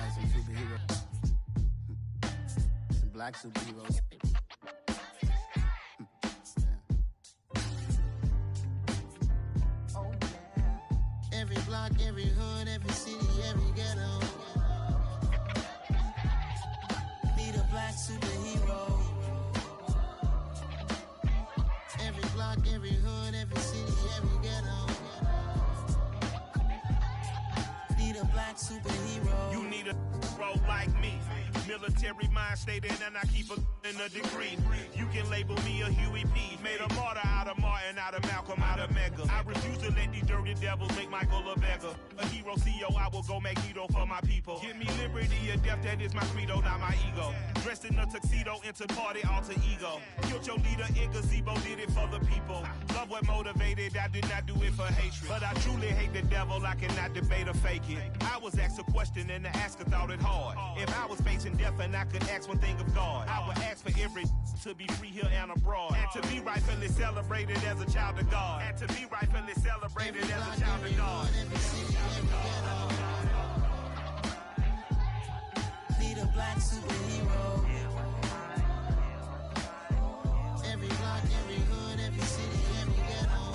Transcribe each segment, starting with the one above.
like some superheroes. Some black superheroes. Oh, yeah. Every block, every hood, every city, every ghetto. Need a black superhero. Every block, every hood, every city, every ghetto. Need a black superhero. You need a bro like me. Military mind stated, and I keep in a degree. You can label me a Huey P. Made a martyr out of Martin, out of Malcolm, out of Mega. I refuse to let these dirty devils make Michael a beggar. A hero CEO, I will go Magneto for my people. Give me liberty or death, that is my credo, not my ego. Dressed in a tuxedo, into party, alter ego. Killed your leader in gazebo, did it for the people. Love what motivated, I did not do it for hatred. But I truly hate the devil, I cannot debate or fake it. I was asked a question and the asker thought it hard. If I was facing death and I could ask one thing of God, I would ask for every to be free here and abroad, and to be rightfully celebrated as a child of God, and to be rightfully celebrated as a child of God. Need a black superhero. Every block, every hood, every city, every ghetto.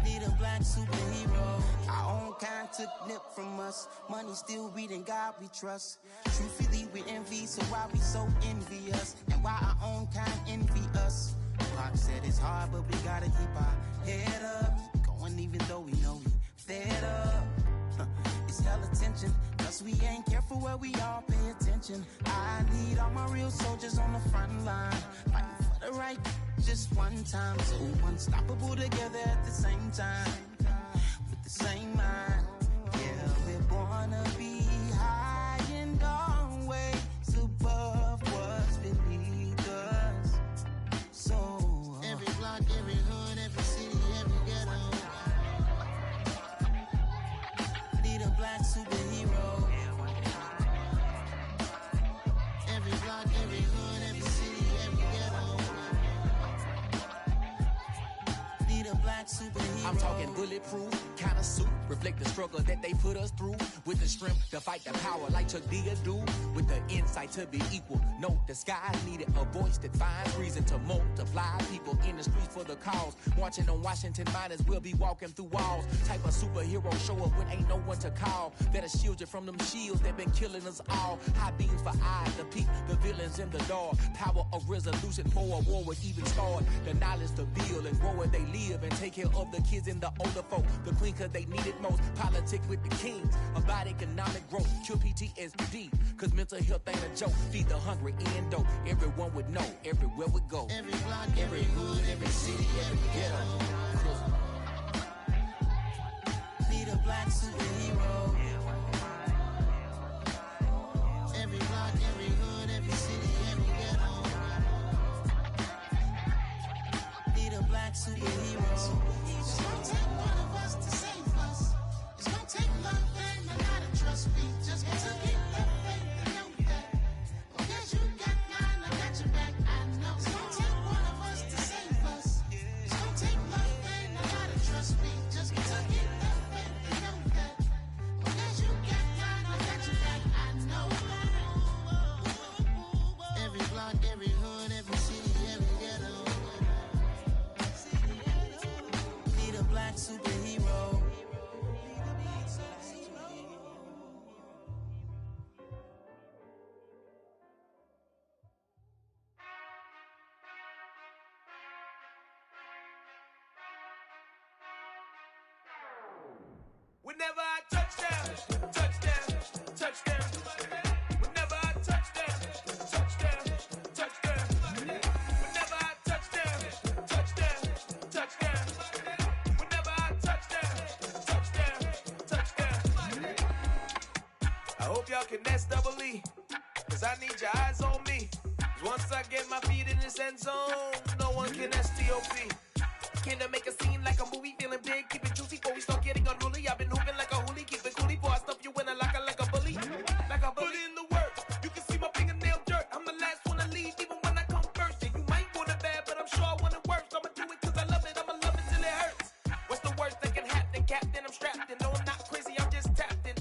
Need a black superhero. Our own kind took nip from us. Money still reading God we trust. Truthfully we envy, so why we so envious? And why our own kind envy us? Pac said it's hard, but we gotta keep our head up. Going even though we know we fed up. It's hella tension, cause we ain't careful where we all pay attention. I need all my real soldiers on the front line, fighting for the right just one time. So unstoppable together at the same time, with the same mind. Yeah, we're born to be high and always above what's beneath us. So every block, every hood, every city, every ghetto. Need a black superhero. Every block, every hood, every city, every ghetto. Need a black superhero. I'm talking bulletproof kind of suit, reflect the struggle that they put us through, with the strength to fight the power like Chuck D do, with the insight to be equal. No, the sky needed a voice that finds reason to multiply people in the streets for the cause. Marching on Washington, might as well be walking through walls. Type of superhero show up when ain't no one to call. That'll shield you from them shields that been killing us all. High beams for eyes to peek the villains in the dark. Power of resolution for a war would even start. The knowledge to build and grow where they live and take care of the kids and the older folk. The queen cause they need it most. Politic with the kings about economic growth. Cure PTSD cause mental health ain't a joke. Feed the hungry and dope. Everyone would know everywhere we go. Every block, every hood, every city, every ghetto. Need a black superhero. Every block, every hood, every city, every ghetto. Need a black superhero. It's gonna take one of us to save us. It's gonna take love and a lot of trust. We just got to get that faith and know that. Because you got mine, I got your back. I know. It's gonna take one of us to save us. It's gonna take love and a lot of trust. We just got to get that faith and know that. Because you got mine, I got your back. I know. Every block, every hood, every city, every ghetto. Need a black superhero. Whenever I touchdown, touchdown, touchdown. Whenever I touchdown, touchdown, touchdown. Whenever I touchdown, touchdown, touchdown. Whenever I touchdown, touchdown, touchdown. I hope y'all can nest double E, cause I need your eyes on me. 'Cause once I get my feet in this end zone, no one can STOP. Can I make a scene like a movie, feeling big, keep it juicy before we start getting unruly. I've been hooping like a hoolie, keep it coolie before I stuff you in a locker like a bully. Like a bully. Put in the work, you can see my fingernail dirt. I'm the last one to leave, even when I come first. And you might want it bad, but I'm sure I want it worse. I'ma do it cause I love it, I'ma love it till it hurts. What's the worst that can happen, Captain? I'm strapped in, no I'm not crazy, I'm just tapped in.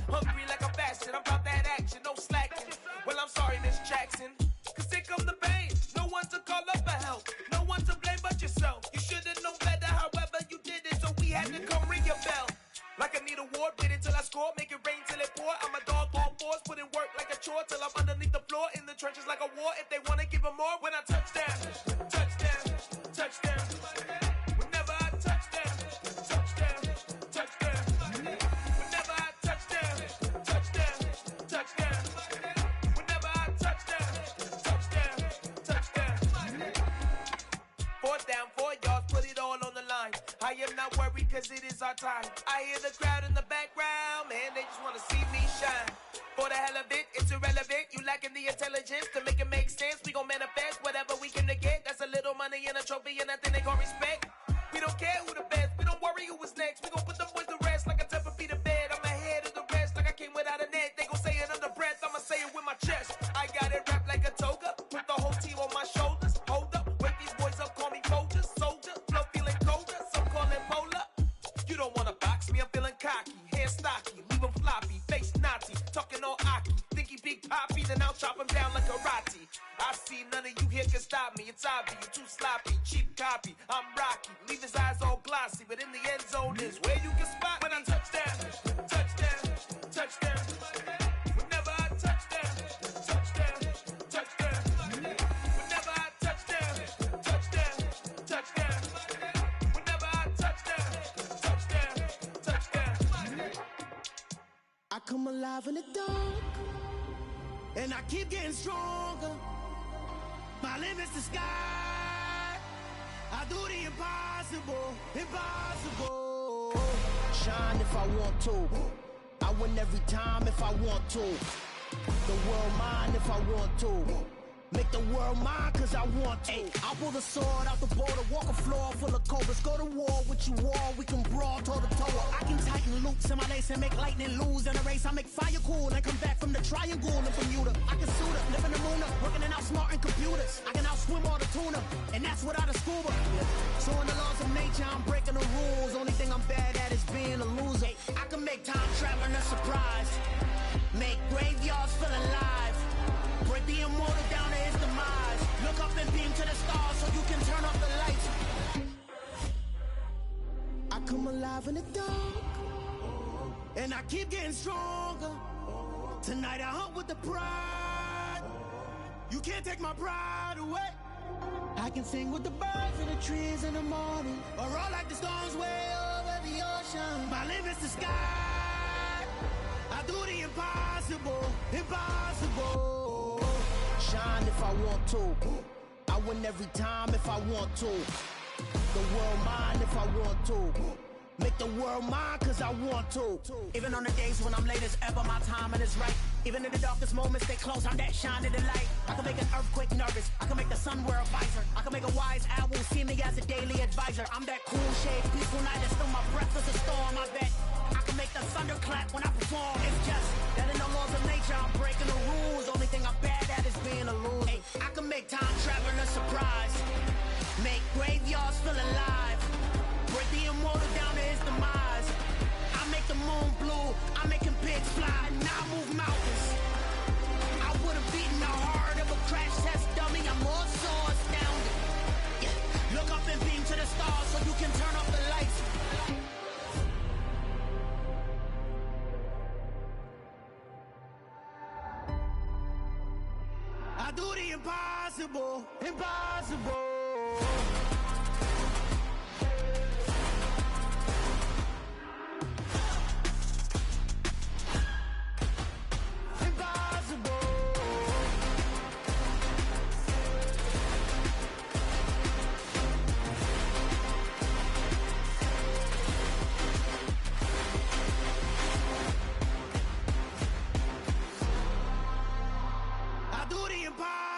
like I need a award. Wait until I score, make it rain till it pour. I'm a dog on fours, put in work like a chore till I'm underneath the floor in the trenches like a war. If they wanna give them more, when I touch down, touchdown, touchdown. Whenever I touch down, touchdown, touchdown. Whenever I touch down, touchdown, touchdown. Whenever I touch down, touchdown, touchdown. 4th down, 4 yards, put it all on the line. I am not worried cause it is our time. I hear the crowd in the background, man, they just wanna see me shine. For the hell of it, it's irrelevant. You lacking the intelligence to make it make sense. We gon' manifest whatever we came to get. That's a little money and a trophy and nothing they gon' respect. We don't care who the best, we don't worry who was next. We gon' put them boys to rest like a temper feet of bed. I'm ahead of the rest like I came without a net. They gon' say it under breath, I'ma say it with my chest. I got it wrapped like a toga, put the whole team on my shoulders. Hold up, wake these boys up, call me Folger, soldier. Flow feeling colder, some call it polar. You don't wanna box me, I'm feeling cocky. Hair stocky, leave him floppy, face Nazi. Talking all Aki, think he big poppy, then I'll chop him down like karate. I see none of you here can stop me. It's obvious, you too sloppy, cheap copy. I'm Rocky, leave his eyes all glossy, but in the end zone is where you can spot when I touch down, touchdown, touchdown. Whenever I touch down, touchdown, touchdown. Whenever I touch down, touchdown, touchdown. Whenever I touch down, touchdown, touchdown. I come alive in the dark, and I keep getting stronger. My limit's the sky. I do the impossible, impossible. Shine if I want to. I win every time if I want to. The world mine if I want to. Make the world mine cause I want to. Ay, I'll pull the sword out the border, walk a floor full of cobras. Go to war with you all, we can brawl toe to toe. I can tighten loops in my lace and make lightning lose in a race. I make fire cool and come back from the triangle in Bermuda. I can suit up, live in the moon up, working and outsmarting computers. I can outswim all the tuna, and that's without a scuba. So in the laws of nature, I'm breaking the rules. Only thing I'm bad at is being a loser. I can make time traveling a surprise, make graveyards feel alive. Break the immortal down to his demise. Look up and beam to the stars so you can turn off the lights. I come alive in the dark, and I keep getting stronger. Tonight I hunt with the pride. You can't take my pride away. I can sing with the birds and the trees in the morning, or roll like the storms way over the ocean. My limit's the sky. I do the impossible, impossible. Shine if I want to. I win every time if I want to. The world mine if I want to. Make the world mine cause I want to. Even on the days when I'm late as ever, my timing is right. Even in the darkest moments, stay close, I'm that shining the light. I can make an earthquake nervous, I can make the sun wear a visor. I can make a wise owl see me as a daily advisor. I'm that cool shade, peaceful night, and still my breath is a storm, I bet. I can make the thunder clap when I perform. It's just that in the laws of nature, I'm breaking the rules. Only thing I'm bad at is being a loser. Hey, I can make time traveling a surprise, make graveyards feel alive. Break the immortal down to his demise. I make the moon blue, I'm making pigs fly, now I move mountains. I would've beaten the heart of a crash test dummy. I'm more so astounded. Yeah. Look up and beam to the stars so you can turn off the lights. I do the impossible, impossible.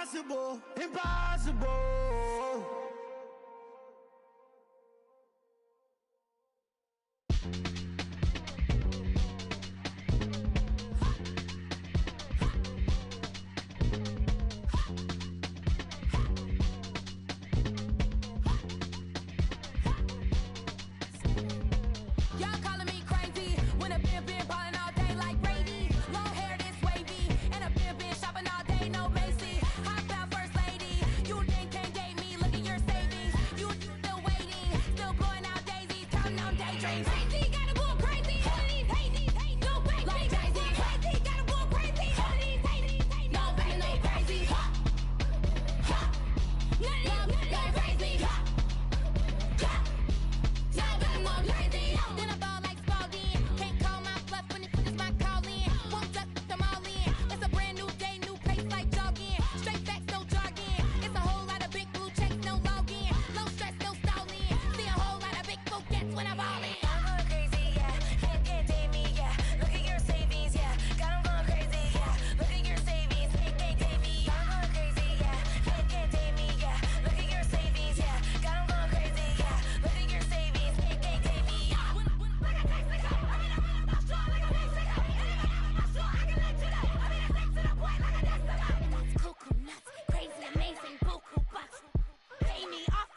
Impossible, impossible. Crazy, gotta go crazy.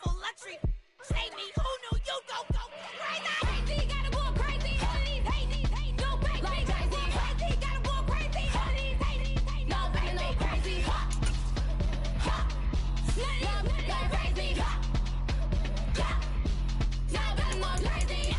for luxury. Save me, who knew you go crazy? Crazy, gotta go crazy. All these hate, no baby. Like crazy, gotta go crazy. All these hate, no baby, no crazy. Like crazy. Now that's more crazy.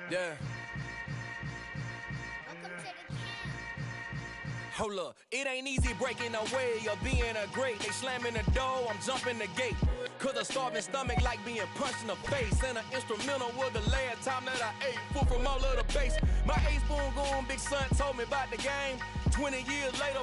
Yeah. Hold up, it ain't easy breaking away or being a great. They slamming the door, I'm jumping the gate. Cause a starving stomach like being punched in the face. And an instrumental was the last time that I ate food from all of the base. My A-spoon going big son told me about the game. 20 years later,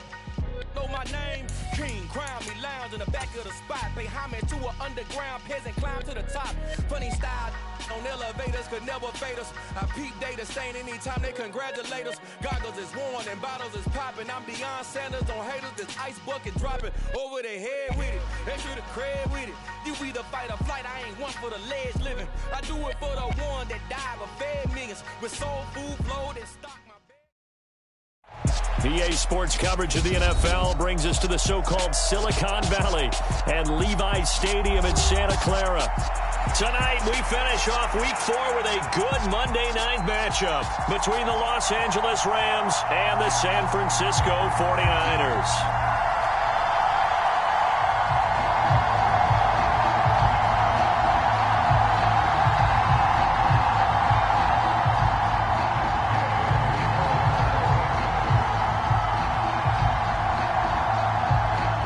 know my name. King, crown me, lounge in the back of the spot. Pay homage to an underground peasant, climb to the top. Funny style on elevators could never fade us. I peep data stain anytime they congratulate us. Goggles is worn and bottles is popping. I'm Deion Sanders on haters, this ice bucket dropping over their head with it. Extra the cred with it. You either fight or flight, I ain't one for the ledge living. I do it for the one that died but fed millions with soul food flowed and stock my PA Sports coverage of the NFL brings us to the so-called Silicon Valley and Levi's Stadium in Santa Clara. Tonight, we finish off Week 4 with a good Monday night matchup between the Los Angeles Rams and the San Francisco 49ers.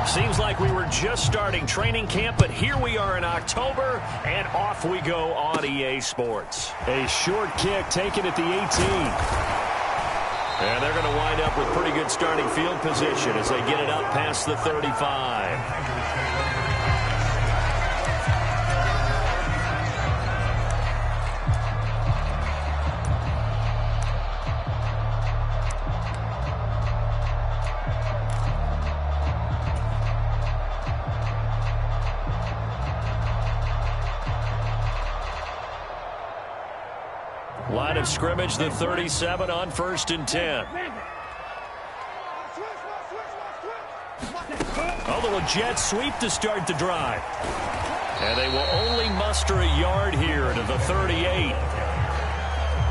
Seems like we were just starting training camp, but here we are in October, and off we go on EA Sports. A short kick taken at the 18. And they're going to wind up with pretty good starting field position as they get it up past the 35. Line of scrimmage, the 37 on 1st and 10. A little jet sweep to start the drive. And they will only muster a yard here to the 38.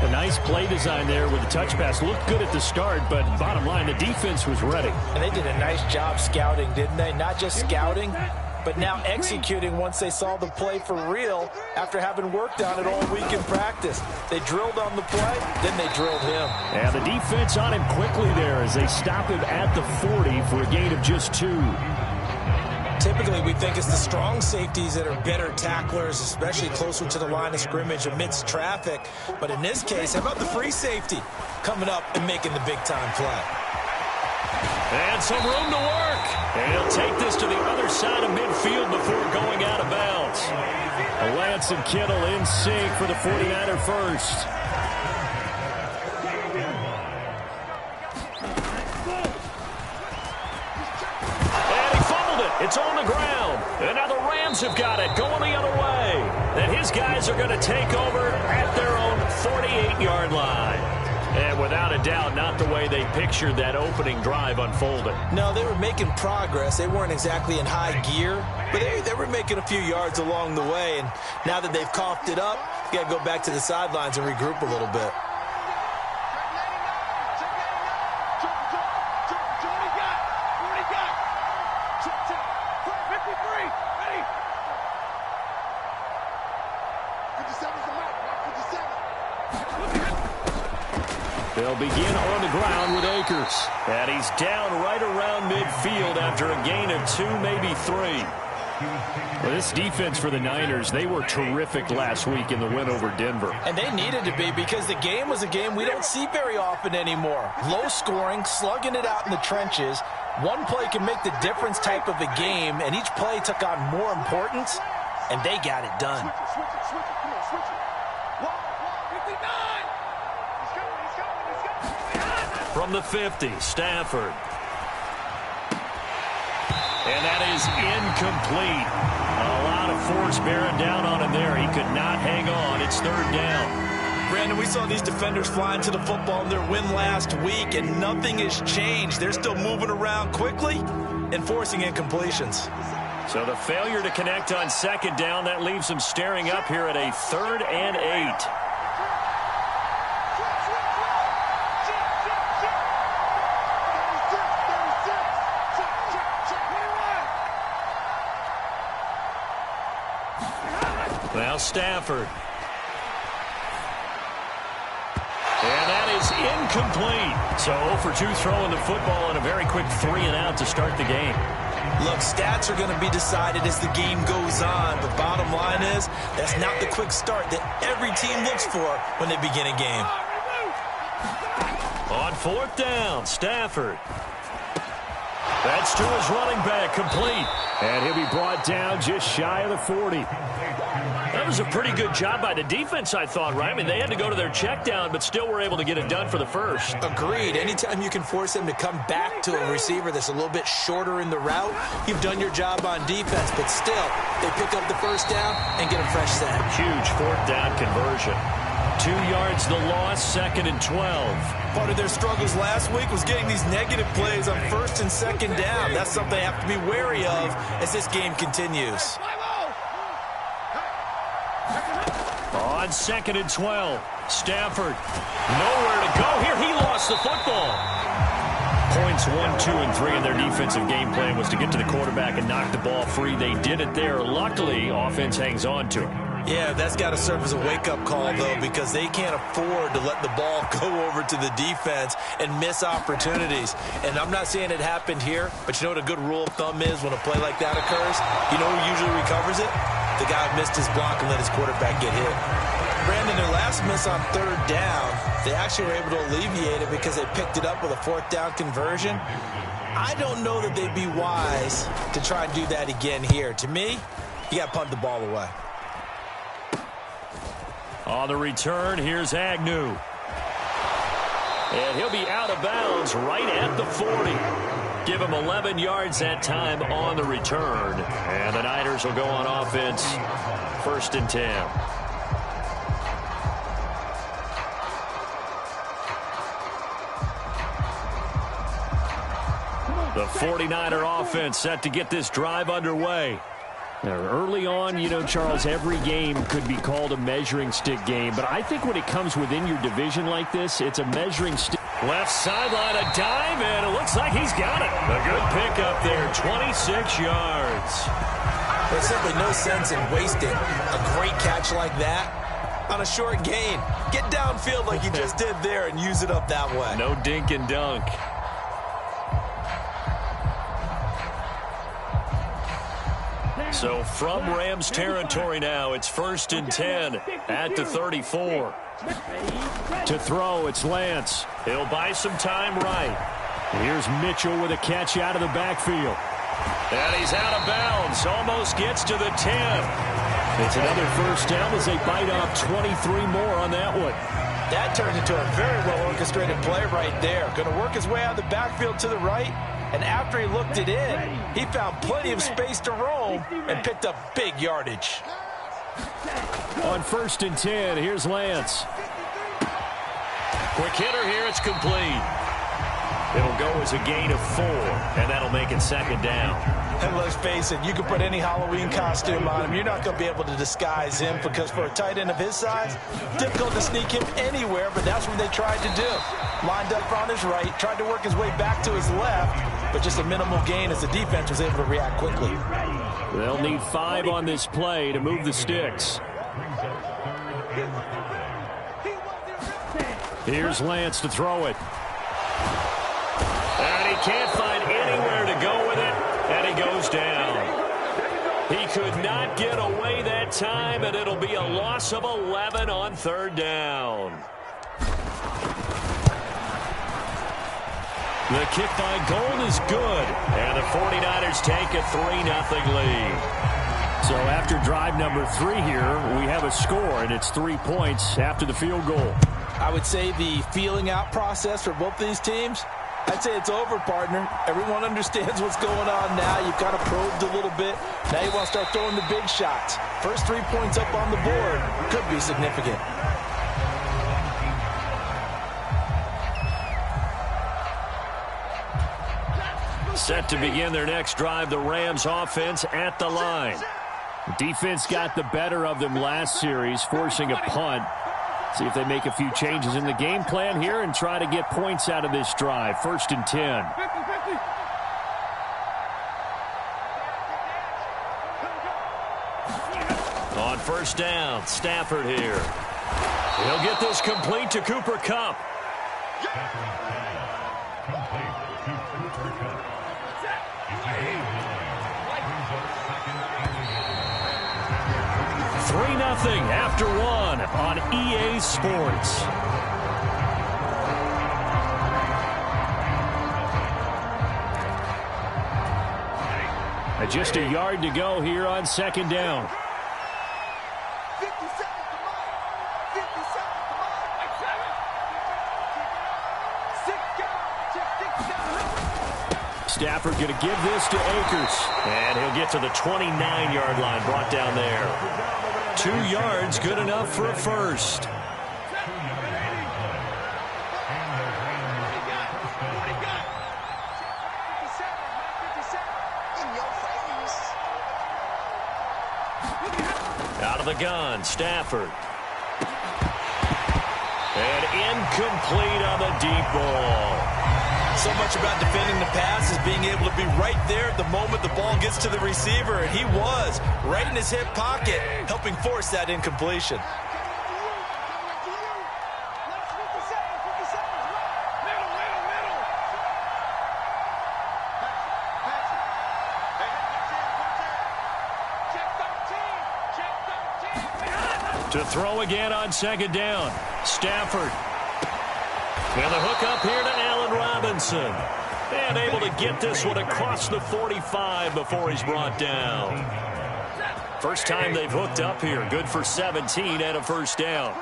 A nice play design there with the touch pass. Looked good at the start, but bottom line, the defense was ready. And they did a nice job scouting, didn't they? Not just scouting, but now executing once they saw the play for real after having worked on it all week in practice. They drilled on the play, then they drilled him. And the defense on him quickly there as they stop him at the 40 for a gain of just 2. Typically, we think it's the strong safeties that are better tacklers, especially closer to the line of scrimmage amidst traffic. But in this case, how about the free safety coming up and making the big-time play? And some room to work. And he'll take this to the other side of midfield before going out of bounds. Lance and Kittle in sync for the 49er first. And he fumbled it. It's on the ground. And now the Rams have got it going the other way. And his guys are going to take over at their own 48-yard line. And without a doubt, not the way they pictured that opening drive unfolding. No, they were making progress. They weren't exactly in high gear, but they were making a few yards along the way. And now that they've coughed it up, you got to go back to the sidelines and regroup a little bit. They'll begin on the ground with Akers. And he's down right around midfield after a gain of 2, maybe 3. Well, this defense for the Niners, they were terrific last week in the win over Denver. And they needed to be because the game was a game we don't see very often anymore. Low scoring, slugging it out in the trenches. One play can make the difference type of a game, and each play took on more importance, and they got it done. From the 50, Stafford. And that is incomplete. A lot of force bearing down on him there. He could not hang on. It's third down. Brandon, we saw these defenders flying to the football in their win last week, and nothing has changed. They're still moving around quickly and forcing incompletions. So the failure to connect on second down, that leaves them staring up here at a 3rd and 8. Now Stafford. And that is incomplete. So 0 for 2 throwing the football and a very quick 3 and out to start the game. Look, stats are going to be decided as the game goes on, but bottom line is that's not the quick start that every team looks for when they begin a game. On 4th down, Stafford. That's to his running back, complete. And he'll be brought down just shy of the 40. That was a pretty good job by the defense, I thought, right? I mean, they had to go to their check down, but still were able to get it done for the first. Agreed. Anytime you can force them to come back to a receiver that's a little bit shorter in the route, you've done your job on defense, but still, they pick up the first down and get a fresh set. Huge 4th down conversion. 2 yards the loss, 2nd and 12. Part of their struggles last week was getting these negative plays on 1st and 2nd down. That's something they have to be wary of as this game continues. On 2nd and 12, Stafford nowhere to go here. He lost the football. Points 1, 2, and 3 in their defensive game plan was to get to the quarterback and knock the ball free. They did it there. Luckily, offense hangs on to it. Yeah, that's got to serve as a wake-up call, though, because they can't afford to let the ball go over to the defense and miss opportunities. And I'm not saying it happened here, but you know what a good rule of thumb is when a play like that occurs? You know who usually recovers it? The guy who missed his block and let his quarterback get hit. Brandon, their last miss on 3rd down, they actually were able to alleviate it because they picked it up with a 4th down conversion. I don't know that they'd be wise to try and do that again here. To me, you got to punt the ball away. On the return, here's Agnew. And he'll be out of bounds right at the 40. Give him 11 yards that time on the return. And the Niners will go on offense, 1st and 10. The 49er offense set to get this drive underway. Now, early on, you know, Charles, every game could be called a measuring stick game. But I think when it comes within your division like this, it's a measuring stick. Left sideline, a dive, and it looks like he's got it. A good pickup there, 26 yards. There's simply no sense in wasting a great catch like that on a short gain. Get downfield like you just did there and use it up that way. No dink and dunk. So from Rams territory now, it's 1st and 10 at the 34. To throw, it's Lance. He'll buy some time right. Here's Mitchell with a catch out of the backfield. And he's out of bounds. Almost gets to the 10. It's another 1st down as they bite off 23 more on that one. That turned into a very well-orchestrated play right there. Going to work his way out of the backfield to the right. And after he looked it in, he found plenty of space to roam and picked up big yardage. On 1st and 10, here's Lance. Quick hitter here, it's complete. It'll go as a gain of 4, and that'll make it 2nd down. And let's face it, you can put any Halloween costume on him. You're not going to be able to disguise him because for a tight end of his size, difficult to sneak him anywhere, but that's what they tried to do. Lined up on his right, tried to work his way back to his left, but just a minimal gain as the defense was able to react quickly. They'll need 5 on this play to move the sticks. Here's Lance to throw it. And he can't find anywhere to go with it, and he goes down. He could not get away that time, and it'll be a loss of 11 on 3rd down. The kick by Gold is good, and the 49ers take a 3-0 lead. So after drive number 3 here, we have a score, and it's 3 points after the field goal. I would say the feeling out process for both these teams, I'd say it's over, partner. Everyone understands what's going on now. You've kind of probed a little bit. Now you want to start throwing the big shots. First 3 points up on the board could be significant. Set to begin their next drive, the Rams offense at the line. Defense got the better of them last series, forcing a punt. See if they make a few changes in the game plan here and try to get points out of this drive. 1st and 10. On 1st down, Stafford here. He'll get this complete to Cooper Kupp. 3-0 after 1 on EA Sports. Just a yard to go here on 2nd down. Stafford going to give this to Akers. And he'll get to the 29-yard line, brought down there. 2 yards, good enough for a first. Out of the gun, Stafford. And incomplete on the deep ball. So much about defending the pass is being able to be right there at the moment the ball gets to the receiver, and he was right in his hip pocket, helping force that incompletion. To throw again on 2nd down, Stafford. And the hook up here to Allen Robinson. And able to get this one across the 45 before he's brought down. First time they've hooked up here. Good for 17 and a 1st down.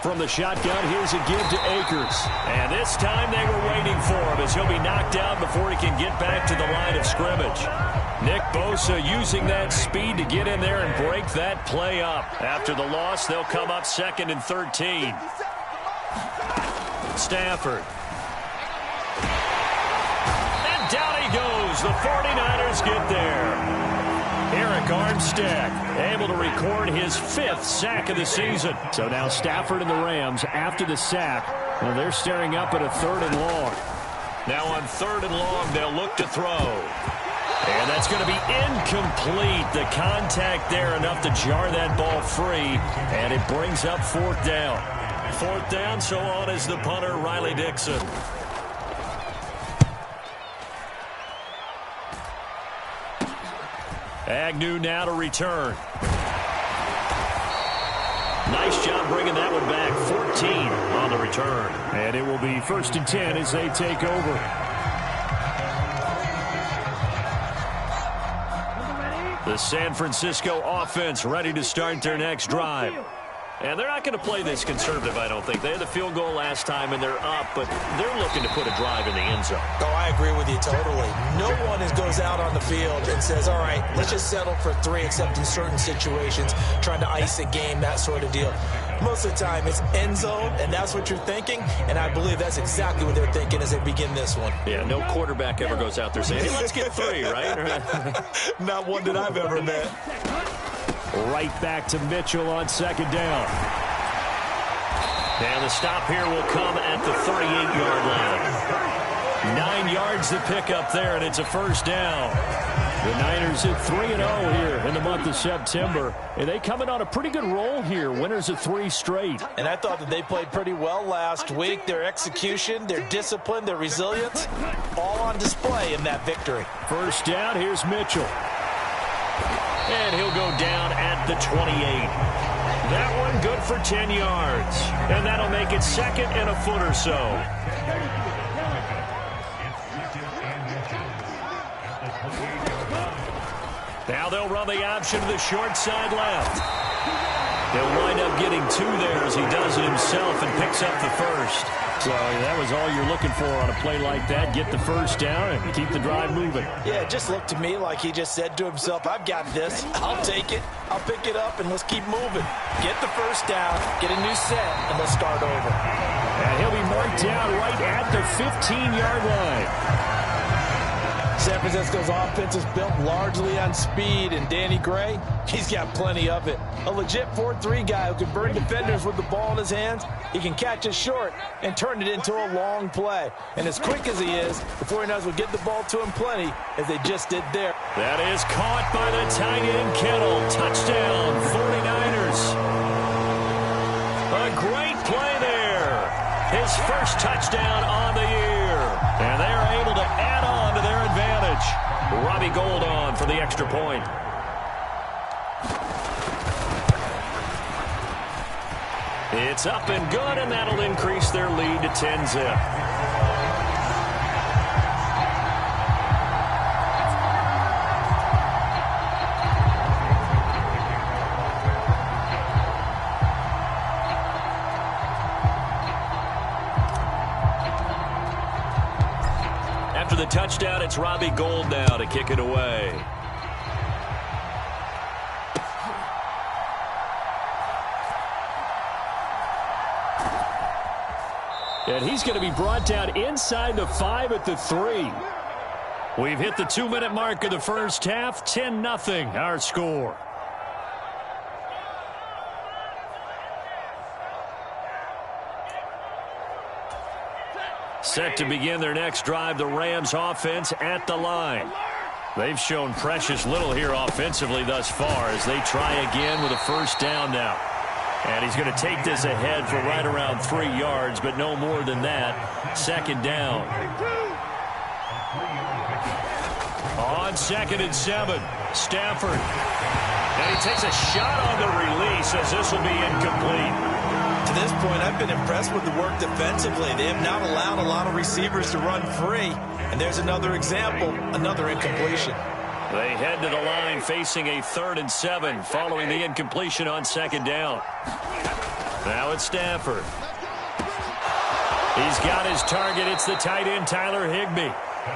From the shotgun, here's a give to Akers. And this time they were waiting for him as he'll be knocked out before he can get back to the line of scrimmage. Nick Bosa using that speed to get in there and break that play up. After the loss, they'll come up 2nd and 13. Stafford. And down he goes. The 49ers get there. Eric Armstead able to record his 5th sack of the season. So now Stafford and the Rams, after the sack, well, they're staring up at a 3rd and long. Now on 3rd and long, they'll look to throw. And that's going to be incomplete. The contact there enough to jar that ball free. And it brings up 4th down. 4th down, so on is the punter, Riley Dixon. Agnew now to return. Nice job bringing that one back. 14 on the return. And it will be 1st and 10 as they take over. The San Francisco offense ready to start their next drive. And they're not going to play this conservative, I don't think. They had the field goal last time, and they're up, but they're looking to put a drive in the end zone. Oh, I agree with you totally. No one goes out on the field and says, all right, let's just settle for 3, except in certain situations, trying to ice a game, that sort of deal. Most of the time, it's end zone, and that's what you're thinking, and I believe that's exactly what they're thinking as they begin this one. Yeah, no quarterback ever goes out there saying, hey, let's get 3, right? Not one that I've ever met. Right back to Mitchell on 2nd down. And the stop here will come at the 38-yard line. 9 yards to pick up there, and it's a 1st down. The Niners at 3-0 here in the month of September. And they coming on a pretty good roll here. Winners of 3 straight. And I thought that they played pretty well last week. Their execution, their discipline, their resilience, all on display in that victory. 1st down, here's Mitchell. And he'll go down at the 28. That one good for 10 yards. And that'll make it 2nd and a foot or so. Now they'll run the option to the short side left. He'll wind up getting 2 there as he does it himself and picks up the first. So that was all you're looking for on a play like that. Get the first down and keep the drive moving. Yeah, it just looked to me like he just said to himself, I've got this. I'll take it. I'll pick it up, and let's keep moving. Get the first down, get a new set, and let's start over. And he'll be marked down right at the 15-yard line. San Francisco's offense is built largely on speed, and Danny Gray, he's got plenty of it. A legit 4-3 guy who can burn defenders with the ball in his hands. He can catch it short and turn it into a long play. And as quick as he is, the 49ers will get the ball to him plenty, as they just did there. That is caught by the tight end, Kittle. Touchdown, 49ers. A great play there. His first touchdown on the year. And they're able to add on to their advantage. Robbie Gould on for the extra point. It's up and good, and that'll increase their lead to 10-zip. After the touchdown, it's Robbie Gould now to kick it away. And he's going to be brought down inside the 5 at the 3. We've hit the 2-minute mark of the first half. 10-0 our score. Set to begin their next drive, the Rams offense at the line. They've shown precious little here offensively thus far as they try again with a first down now. And he's going to take this ahead for right around 3 yards, but no more than that. 2nd down. On 2nd and 7, Stafford. And he takes a shot on the release as this will be incomplete. To this point, I've been impressed with the work defensively. They have not allowed a lot of receivers to run free. And there's another example, another incompletion. They head to the line facing a 3rd and 7 following the incompletion on 2nd down. Now it's Stafford. He's got his target. It's the tight end, Tyler Higbee.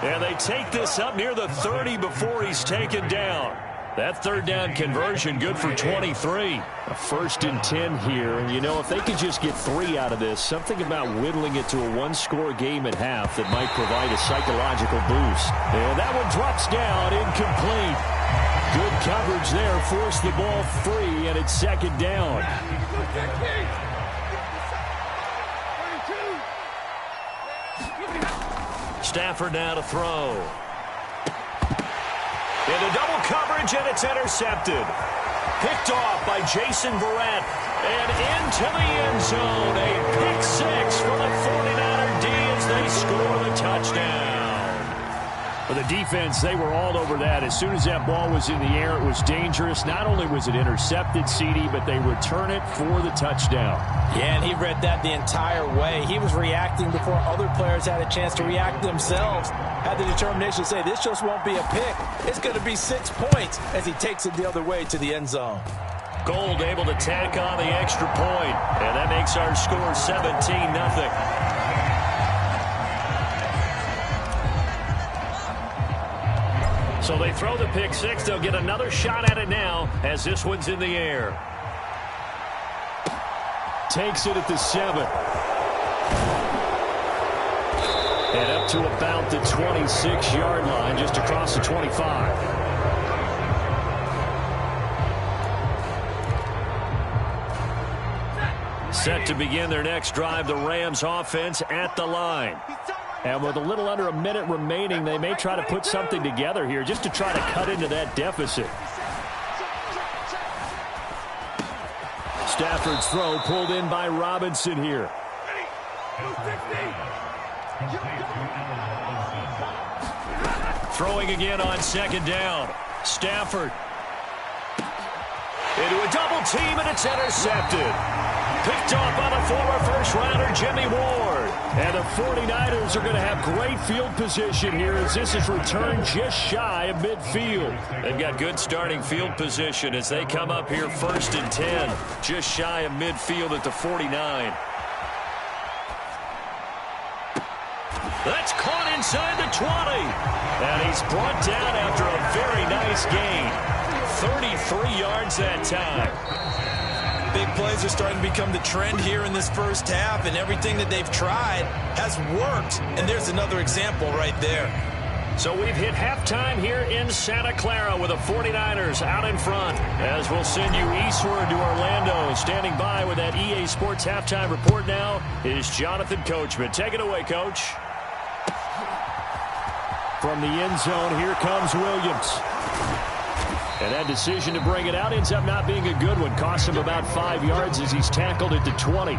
And they take this up near the 30 before he's taken down. That 3rd down conversion good for 23. A 1st and 10 here. And, you know, if they could just get 3 out of this, something about whittling it to a 1-score game at half that might provide a psychological boost. And that one drops down, incomplete. Good coverage there. Forced the ball free, and it's 2nd down. Stafford now to throw. Into double coverage, and it's intercepted. Picked off by Jason Verrett. And into the end zone. A pick 6 for the 49er D as they score the touchdown. For the defense, they were all over that. As soon as that ball was in the air, it was dangerous. Not only was it intercepted, CD, but they return it for the touchdown. Yeah, and he read that the entire way. He was reacting before other players had a chance to react themselves. Had the determination to say, this just won't be a pick. It's going to be 6 points as he takes it the other way to the end zone. Gould able to tack on the extra point. And that makes our score 17-0. So they throw the pick 6. They'll get another shot at it now as this one's in the air. Takes it at the 7. And up to about the 26-yard line, just across the 25. Set to begin their next drive, the Rams offense at the line. And with a little under a minute remaining, they may try to put something together here just to try to cut into that deficit. Stafford's throw pulled in by Robinson here. Throwing again on 2nd down. Stafford. Into a double team, and it's intercepted. Picked off by the former first-rounder, Jimmy Ward. And the 49ers are going to have great field position here as this is returned just shy of midfield. They've got good starting field position as they come up here 1st and 10, just shy of midfield at the 49. That's caught inside the 20. And he's brought down after a very nice gain. 33 yards that time. Big plays are starting to become the trend here in this first half, and everything that they've tried has worked. And there's another example right there. So we've hit halftime here in Santa Clara with the 49ers out in front. As we'll send you eastward to Orlando. Standing by with that EA Sports halftime report now is Jonathan Coachman. Take it away, Coach. From the end zone, here comes Williams. And that decision to bring it out ends up not being a good one. Costs him about 5 yards as he's tackled at the 20.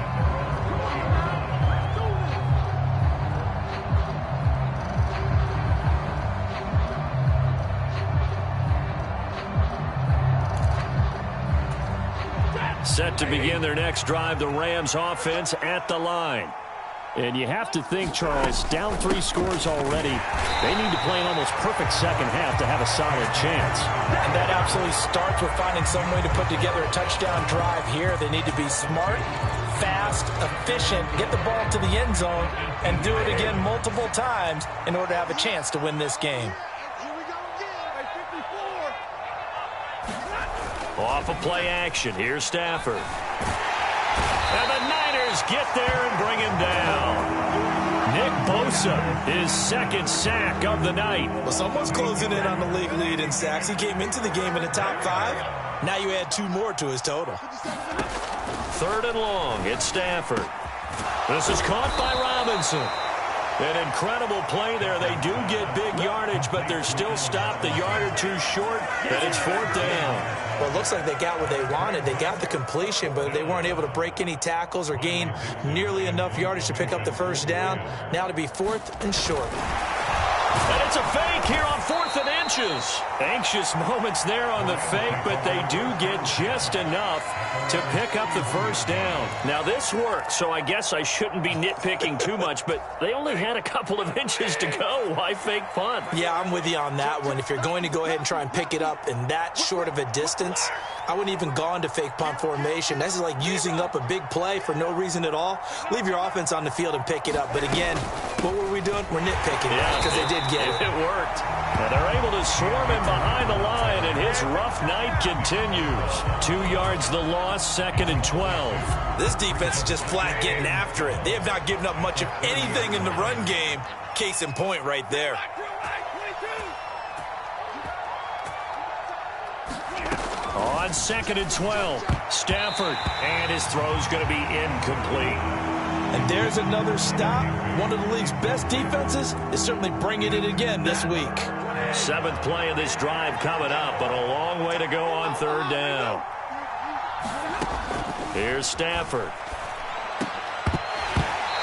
Set to begin their next drive, the Rams offense at the line. And you have to think, Charles, down 3 scores already. They need to play an almost perfect second half to have a solid chance. And that absolutely starts with finding some way to put together a touchdown drive here. They need to be smart, fast, efficient, get the ball to the end zone, and do it again multiple times in order to have a chance to win this game. Off of play action, here's Stafford. And the Niners get there and bring him down. Nick Bosa, his second sack of the night. Well, someone's closing in on the league lead in sacks. He came into the game in the top 5. Now you add 2 more to his total. 3rd and long, it's Stafford. This is caught by Robinson. An incredible play there. They do get big yardage, but they're still stopped a yard or 2 short, and it's 4th down. Well, it looks like they got what they wanted. They got the completion, but they weren't able to break any tackles or gain nearly enough yardage to pick up the first down. Now to be 4th and short. And it's a fake here on 4th and inches. Anxious moments there on the fake, but they do get just enough to pick up the first down. Now, this worked, so I guess I shouldn't be nitpicking too much, but they only had a couple of inches to go. Why fake punt? Yeah, I'm with you on that one. If you're going to go ahead and try and pick it up in that short of a distance, I wouldn't even go into fake punt formation. This is like using up a big play for no reason at all. Leave your offense on the field and pick it up. But again, what were we doing? We're nitpicking because they did get it. It worked. And they're able to swarm him behind the line, and his rough night continues. 2 yards the loss, 2nd and 12. This defense is just flat getting after it. They have not given up much of anything in the run game. Case in point right there. On 2nd and 12, Stafford, and his throw's going to be incomplete. And there's another stop. One of the league's best defenses is certainly bringing it again this week. 7th play of this drive coming up, but a long way to go on 3rd down. Here's Stafford.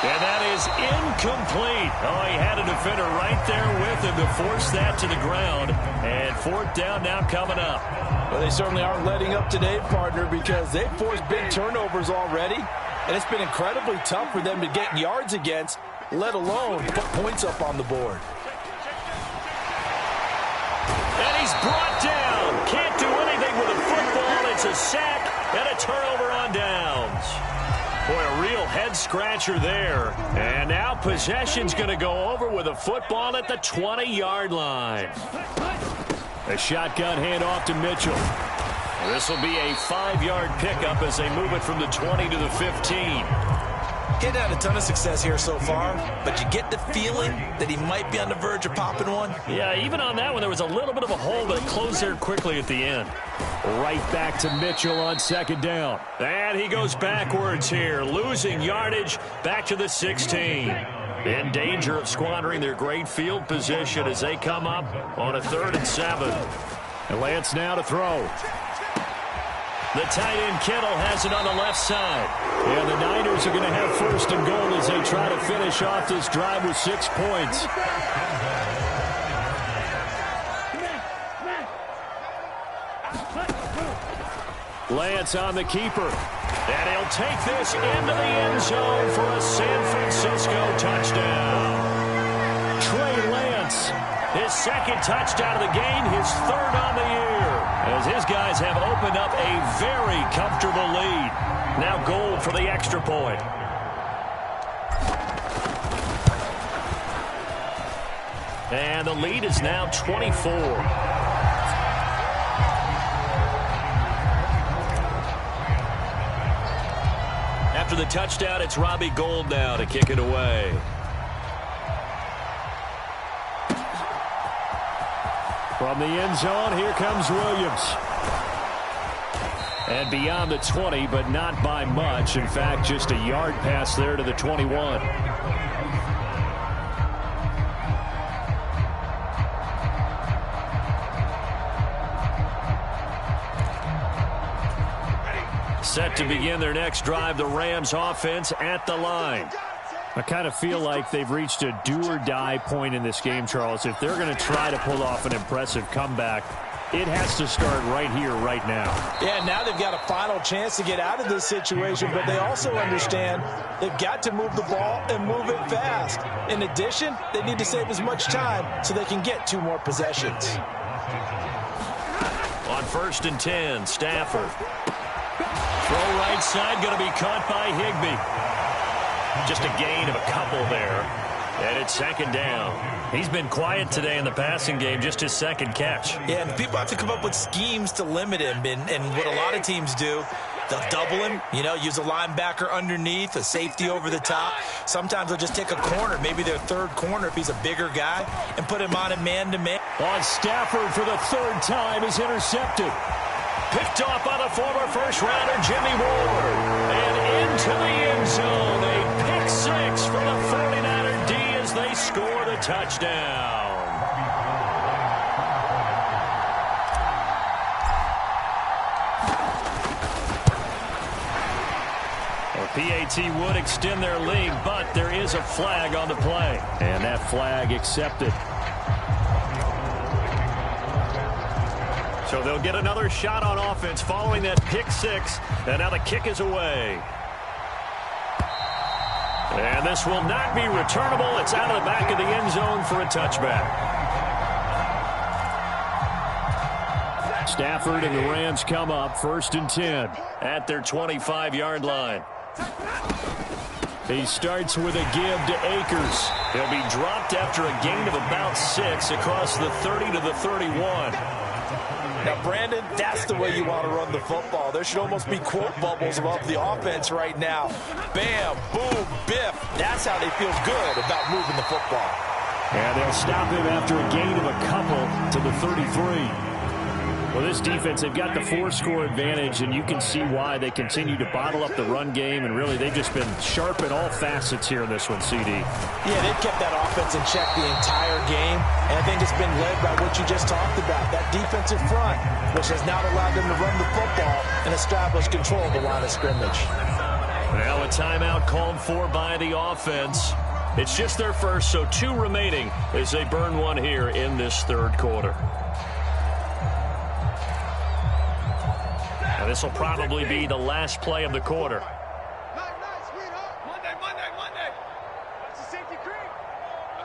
And that is incomplete. Oh, he had a defender right there with him to force that to the ground. And 4th down now coming up. Well, they certainly aren't letting up today, partner, because they've forced big turnovers already. And it's been incredibly tough for them to get yards against, let alone put points up on the board. And he's brought down. Can't do anything with a football. It's a sack and a turnover on downs. Boy, a real head-scratcher there. And now possession's going to go over with a football at the 20-yard line. A shotgun handoff to Mitchell. This will be a 5-yard pickup as they move it from the 20 to the 15. He's had a ton of success here so far, but you get the feeling that he might be on the verge of popping one. Yeah, even on that one, there was a little bit of a hole, but it closed there quickly at the end. Right back to Mitchell on 2nd down. And he goes backwards here, losing yardage back to the 16. In danger of squandering their great field position as they come up on a 3rd and 7. And Lance now to throw. The tight end Kittle has it on the left side. And the Niners are going to have 1st and goal as they try to finish off this drive with 6 points. Lance on the keeper. And he'll take this into the end zone for a San Francisco touchdown. Trey Lance, his second touchdown of the game, his third on the year, as his guys have opened up a very comfortable lead. Now Gold for the extra point. And the lead is now 24. After the touchdown, it's Robbie Gould now to kick it away. From the end zone, here comes Williams. And beyond the 20, but not by much. In fact, just a yard pass there to the 21. Set to begin their next drive, the Rams offense at the line. I kind of feel like they've reached a do-or-die point in this game, Charles. If they're going to try to pull off an impressive comeback, it has to start right here, right now. Yeah, now they've got a final chance to get out of this situation, but they also understand they've got to move the ball and move it fast. In addition, they need to save as much time so they can get 2 more possessions. On 1st and 10, Stafford. Throw right side, going to be caught by Higbee. Just a gain of a couple there. And it's 2nd down. He's been quiet today in the passing game, just his 2nd catch. Yeah, and people have to come up with schemes to limit him. And what a lot of teams do, they'll double him, use a linebacker underneath, a safety over the top. Sometimes they'll just take a corner, maybe their 3rd corner if he's a bigger guy, and put him on a man-to-man. On Stafford for the 3rd time is intercepted. Picked off by the former first-rounder Jimmy Ward. And into the end zone. A pick 6 for the 49er D as they score the touchdown. Well, PAT would extend their lead, but there is a flag on the play. And that flag accepted. So they'll get another shot on offense following that pick 6. And now the kick is away. And this will not be returnable. It's out of the back of the end zone for a touchback. Stafford and the Rams come up 1st and 10 at their 25-yard line. He starts with a give to Akers. He'll be dropped after a gain of about 6 across the 30 to the 31. Now, Brandon, that's the way you want to run the football. There should almost be quote bubbles above the offense right now. Bam, boom, biff. That's how they feel good about moving the football. And they'll stop him after a gain of a couple to the 33. Well, this defense, they've got the 4-score advantage, and you can see why they continue to bottle up the run game, and really they've just been sharp in all facets here in this one, CD. Yeah, they've kept that offense in check the entire game, and I think it's been led by what you just talked about, that defensive front, which has now allowed them to run the football and establish control of the line of scrimmage. Well, a timeout called for by the offense. It's just their first, so 2 remaining as they burn one here in this 3rd quarter. Now, this will probably be the last play of the quarter. Monday. That's the safety creek.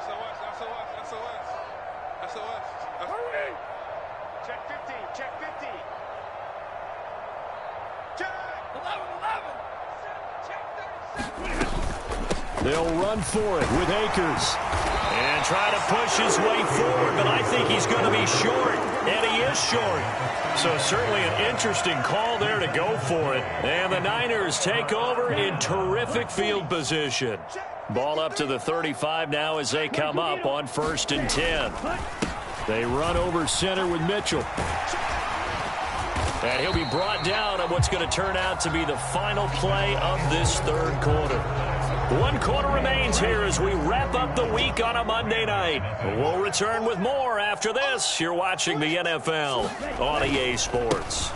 SOS. Hurry. Check 50. Check 11. They'll run for it with Akers. And try to push his way forward, but I think he's going to be short. And he is short. So certainly an interesting call there to go for it. And the Niners take over in terrific field position. Ball up to the 35 now as they come up on 1st and 10. They run over center with Mitchell. And he'll be brought down on what's going to turn out to be the final play of this 3rd quarter. 1 quarter remains here as we wrap up the week on a Monday night. We'll return with more after this. You're watching the NFL on EA Sports.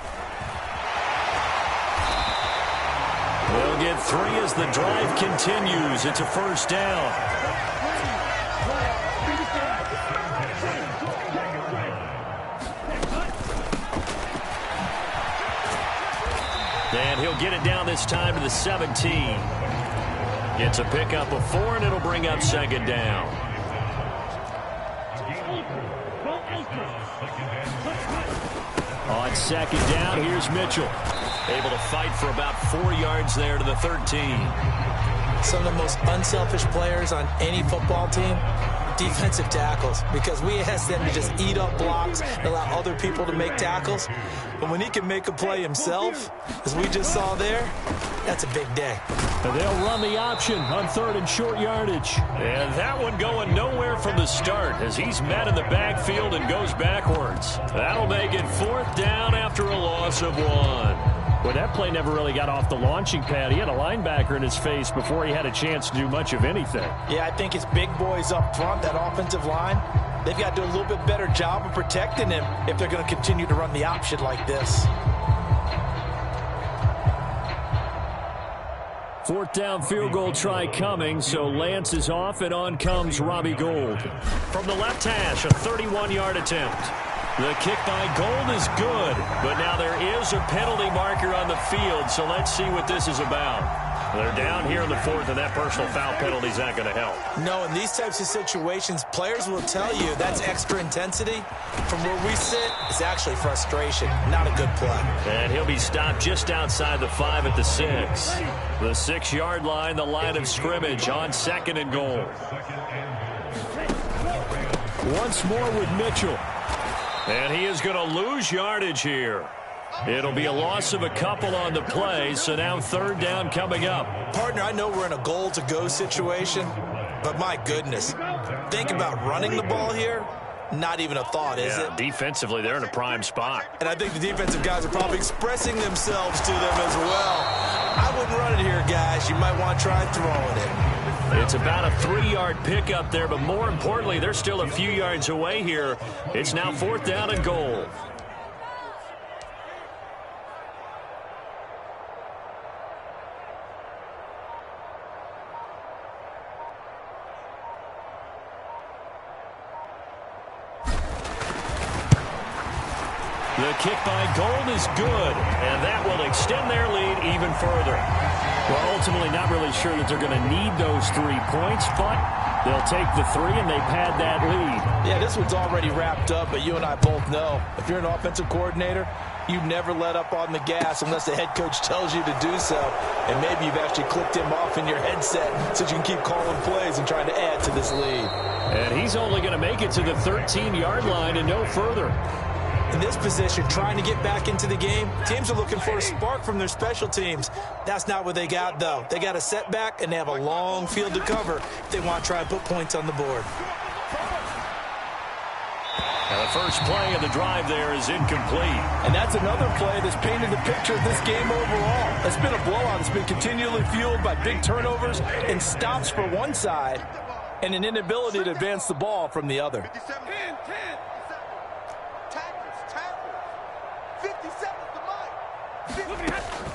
They'll get 3 as the drive continues. It's a 1st down. And he'll get it down this time to the 17. It's a pickup of 4, and it'll bring up second down. On second down, here's Mitchell. Able to fight for about 4 yards there to the 13. Some of the most unselfish players on any football team, defensive tackles, because we ask them to just eat up blocks and allow other people to make tackles. But when he can make a play himself, as we just saw there, that's a big day. And they'll run the option on 3rd and short yardage. And that one going nowhere from the start as he's met in the backfield and goes backwards. That'll make it 4th down after a loss of 1. Well, that play never really got off the launching pad. He had a linebacker in his face before he had a chance to do much of anything. Yeah, I think his big boys up front, that offensive line, they've got to do a little bit better job of protecting him if they're going to continue to run the option like this. 4th down field goal try coming, so Lance is off, and on comes Robbie Gould. From the left hash, a 31-yard attempt. The kick by Gould is good, but now there is a penalty marker on the field, so let's see what this is about. They're down here in the 4th, and that personal foul penalty is not going to help. No, in these types of situations, players will tell you that's extra intensity. From where we sit, it's actually frustration, not a good play. And he'll be stopped just outside the 5 at the 6. The 6-yard line, the line of scrimmage on 2nd and goal. Once more with Mitchell. And he is going to lose yardage here. It'll be a loss of a couple on the play, so now 3rd down coming up. Partner, I know we're in a goal-to-go situation, but my goodness, think about running the ball here. Not even a thought, is it? Defensively, they're in a prime spot. And I think the defensive guys are probably expressing themselves to them as well. I wouldn't run it here, guys. You might want to try throwing it. It's about a 3-yard pickup there, but more importantly, they're still a few yards away here. It's now 4th down and goal. The kick by Gould is good, and that will extend their lead even further. Well, ultimately not really sure that they're going to need those 3 points, but they'll take the 3 and they pad that lead. Yeah, this one's already wrapped up, but you and I both know if you're an offensive coordinator, you never let up on the gas unless the head coach tells you to do so. And maybe you've actually clicked him off in your headset so you can keep calling plays and trying to add to this lead. And he's only going to make it to the 13-yard line and no further. In this position, trying to get back into the game, teams are looking for a spark from their special teams. That's not what they got, though. They got a setback, and they have a long field to cover if they want to try and put points on the board. Now the first play of the drive there is incomplete. And that's another play that's painted the picture of this game overall. It's been a blowout. It's been continually fueled by big turnovers and stops for one side and an inability to advance the ball from the other. 10-10.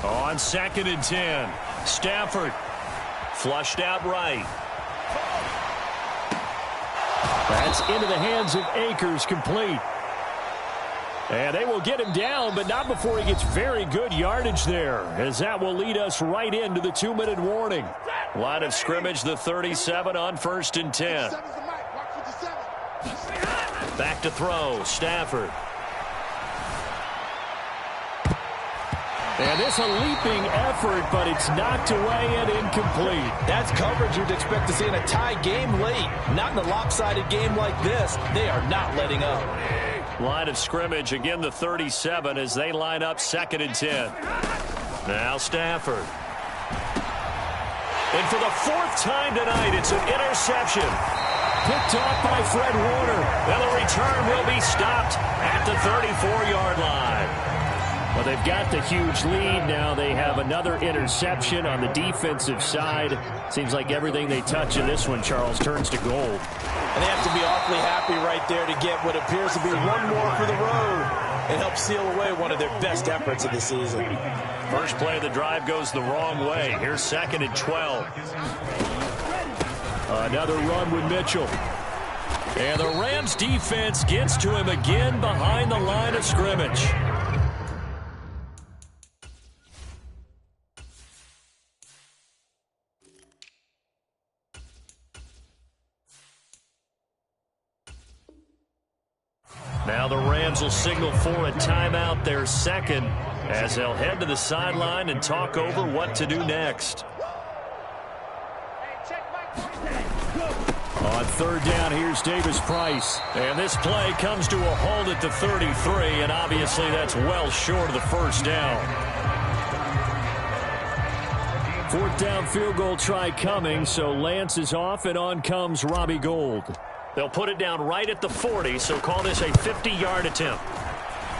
On 2nd and 10, Stafford flushed out right. That's into the hands of Akers, complete. And they will get him down, but not before he gets very good yardage there, as that will lead us right into the 2-minute warning. Line of scrimmage, the 37 on 1st and 10. Back to throw, Stafford. And this a leaping effort, but it's knocked away and incomplete. That's coverage you'd expect to see in a tie game late. Not in a lopsided game like this. They are not letting up. Line of scrimmage, again the 37 as they line up 2nd and 10. Now Stafford. And for the 4th time tonight, it's an interception. Picked off by Fred Warner. And the return will be stopped at the 34-yard line. Well, they've got the huge lead now. They have another interception on the defensive side. Seems like everything they touch in this one, Charles, turns to gold. And they have to be awfully happy right there to get what appears to be one more for the road and help seal away one of their best efforts of the season. First play of the drive goes the wrong way. Here's 2nd and 12. Another run with Mitchell. And the Rams defense gets to him again behind the line of scrimmage. Rams will signal for a timeout, their second, as they'll head to the sideline and talk over what to do next. On third down, here's Davis Price. And this play comes to a halt at the 33, and obviously that's well short of the first down. Fourth down field goal try coming, so Lance is off, and on comes Robbie Gould. They'll put it down right at the 40, so call this a 50-yard attempt.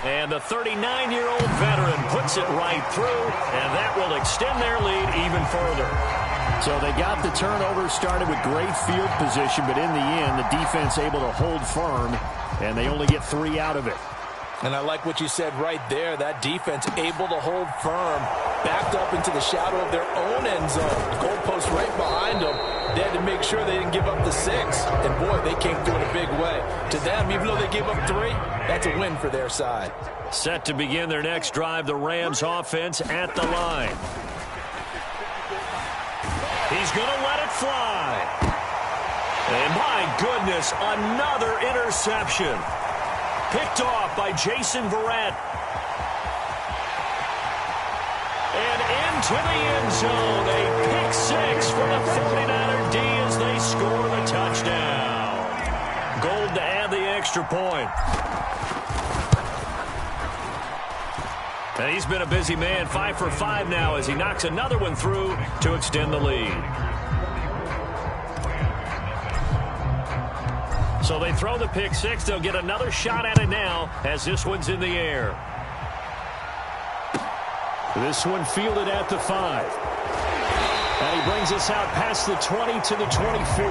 And the 39-year-old veteran puts it right through, and that will extend their lead even further. So they got the turnover, started with great field position, but in the end, the defense able to hold firm, and they only get 3 out of it. And I like what you said right there. That defense able to hold firm, backed up into the shadow of their own end zone. Goalpost right behind them. They had to make sure they didn't give up the 6. And, boy, they came through in a big way. To them, even though they gave up 3, that's a win for their side. Set to begin their next drive, the Rams offense at the line. He's going to let it fly. And, my goodness, another interception. Picked off by Jason Verrett. And into the end zone. A pick 6 for the 49er D as they score the touchdown. Gould to add the extra point. And he's been a busy man, 5 for 5 now as he knocks another one through to extend the lead. So they throw the pick 6. They'll get another shot at it now as this one's in the air. This one fielded at the 5. And he brings us out past the 20 to the 24.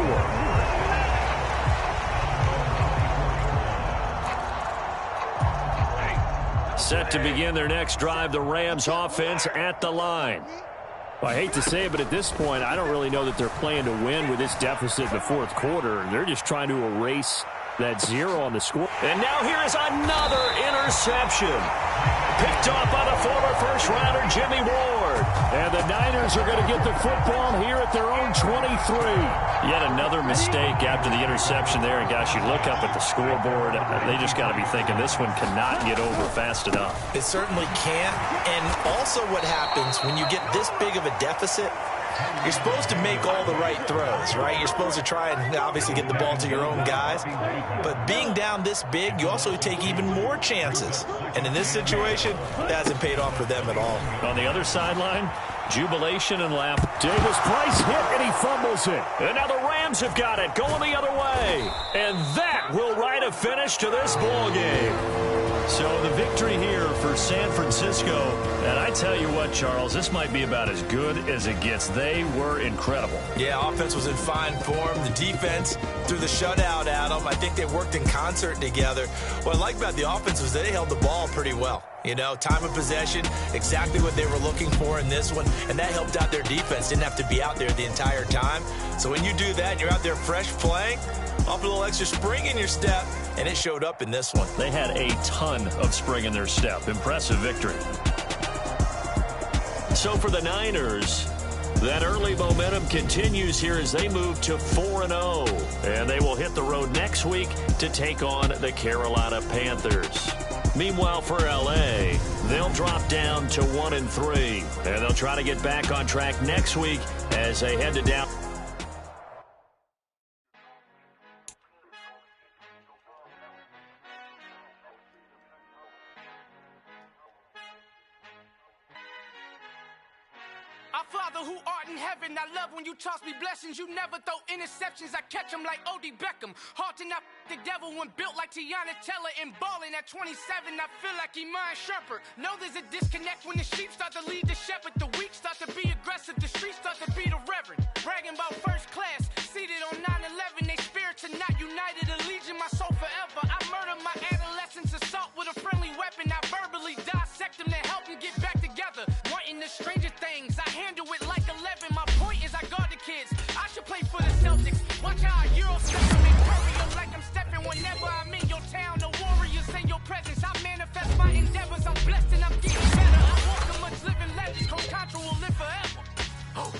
Set to begin their next drive, the Rams offense at the line. Well, I hate to say it, but at this point, I don't really know that they're playing to win with this deficit in the fourth quarter. They're just trying to erase that 0 on the score. And now here is another interception. Picked off by the former first-rounder Jimmy Ward. And the Niners are going to get the football here at their own 23. Yet another mistake after the interception there. And, gosh, you look up at the scoreboard, they just got to be thinking this one cannot get over fast enough. It certainly can't. And also what happens when you get this big of a deficit, you're supposed to make all the right throws, right? You're supposed to try and obviously get the ball to your own guys. But being down this big, you also take even more chances. And in this situation, that hasn't paid off for them at all. On the other sideline, jubilation and laugh. Davis Price hit and he fumbles it. And now the Rams have got it, going the other way. And that will write a finish to this ball game. So the victory here for San Francisco. And I tell you what, Charles, this might be about as good as it gets. They were incredible. Yeah, offense was in fine form. The defense threw the shutout at them. I think they worked in concert together. What I like about the offense was they held the ball pretty well. You know, time of possession, exactly what they were looking for in this one. And that helped out their defense. Didn't have to be out there the entire time. So when you do that and you're out there fresh playing, off a little extra spring in your step, and it showed up in this one. They had a ton of spring in their step. Impressive victory. So for the Niners, that early momentum continues here as they move to 4-0. And they will hit the road next week to take on the Carolina Panthers. Meanwhile, for L.A., they'll drop down to 1-3. And they'll try to get back on track next week as they head to down. Father who art in heaven, I love when you toss me blessings. You never throw interceptions, I catch them like O.D. Beckham. Hard to not the devil when built like Tiana Teller and balling at 27. I feel like Iman Shumpert. Know there's a disconnect when the sheep start to lead the shepherd. The weak start to be aggressive, the streets start to be the reverend. Bragging about first class, seated on 9/11. They spirits are not united, a legion, my soul forever. I murder my adolescence, assault with a friendly weapon. I verbally dissect them to help them get back together. Wanting the stranger things, I handle it like 11. My point is I guard the kids. I should play for the Celtics. Watch how I Euro step them and curry them like I'm stepping. Whenever I'm in your town, the warriors in your presence. I manifest my endeavors. I'm blessed and I'm getting better. I walk a much living legend. Coach Contra will live forever. Oh.